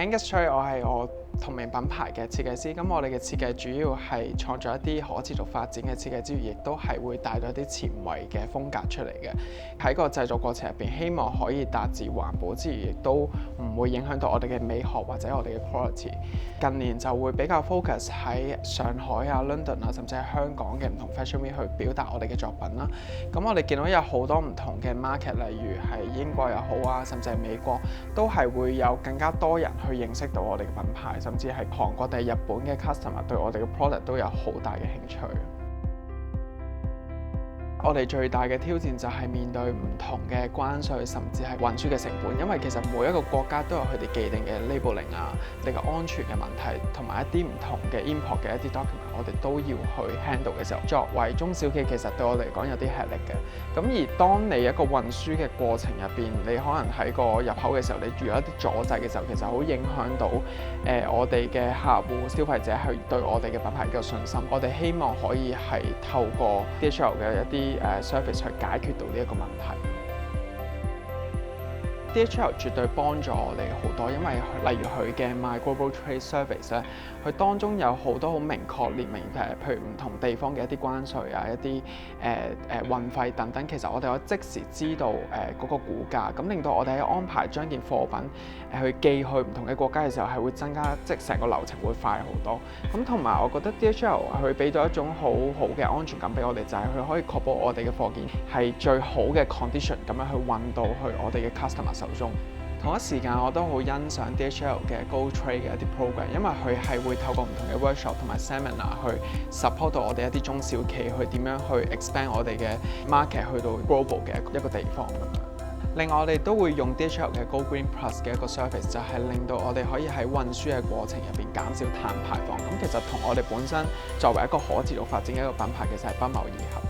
Angus Choi，我係我同名品牌嘅設計師。咁我哋嘅設計主要係創造一啲可持續發展嘅設計之餘，亦都係會帶到一啲前衛嘅風格出嚟嘅。喺個製作過程入邊，希望可以達至環保之餘，亦都唔會影響到我哋嘅美學或者我哋嘅 quality。近年就會比較 focus 喺上海啊、London 啊，甚至係香港嘅唔同 fashion week 去表達我哋嘅作品啦。咁我哋見到有好多唔同嘅 market，例如係英國又好啊，甚至係美國，都係會有更加多人去認識到我哋嘅品牌，甚至係韓國定係日本嘅 customer 對我哋嘅 product 都有好大嘅興趣。我哋最大嘅挑戰就係面對唔同嘅關稅，甚至係運輸嘅成本，因為其實每一個國家都有佢哋既定嘅 labeling 啊，你嘅安全嘅問題，同埋一啲唔同嘅 import 嘅一啲 document， 我哋都要去 handle 嘅時候，作為中小企其實對我嚟講有啲吃力嘅。咁而當你一個運輸嘅過程入邊，你可能喺個入口嘅時候，你遇有一啲阻滯嘅時候，其實好影響到我哋嘅客戶消費者係對我哋嘅品牌嘅信心。我哋希望可以係透過 DHL 嘅一啲service 去解決到呢一個問題。DHL 絕對幫咗我哋好多，因為例如佢嘅 My Global Trade Service 咧，佢當中有好多好明確列明譬如唔同地方嘅一啲關稅啊、一啲運費等等，其實我哋可以即時知道嗰個估價，咁令到我哋喺安排將件貨品去寄去唔同嘅國家嘅時候，係會增加即成個流程會快好多。咁同埋我覺得 DHL 佢俾到一種好好嘅安全感俾我哋，就係佢可以確保我哋嘅貨件係最好嘅 condition 咁樣去運到去我哋嘅 customer 手中。同一時間我都好欣賞 DHL 嘅 Go Trade 嘅一啲 program， 因為佢係會透過唔同嘅 workshop 同埋 seminar 去 support 到我哋一啲中小企去點樣去 expand 我哋嘅 market 去到 global 嘅一個地方咁樣。另外我哋都會用 DHL 嘅 Go Green Plus 嘅一個 service， 就係令到我哋可以喺運輸嘅過程入邊減少碳排放。咁其實同我哋本身作為一個可持續發展嘅一個品牌，其實係不謀而合。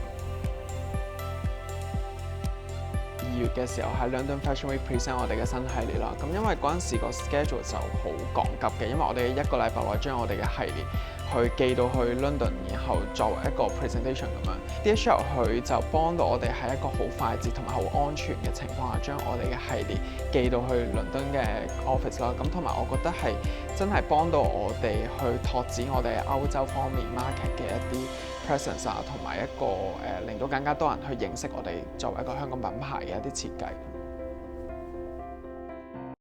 2月嘅時候喺 London Fashion Week present 我哋嘅新系列啦，咁因為嗰陣時個 schedule 就好趕急嘅，因為我哋一個禮拜內將我哋嘅系列去寄到去 London， 然後作為一個 presentation 咁樣。DHL 佢就幫到我哋喺一個好快捷同埋好安全嘅情況下，將我哋嘅系列寄到去倫敦嘅 office 啦。咁同埋我覺得係真係幫到我哋去拓展我哋歐洲方面 market 嘅一啲 presence 啊，同埋一個令到更加多人去認識我哋作為一個香港品牌嘅一啲設計。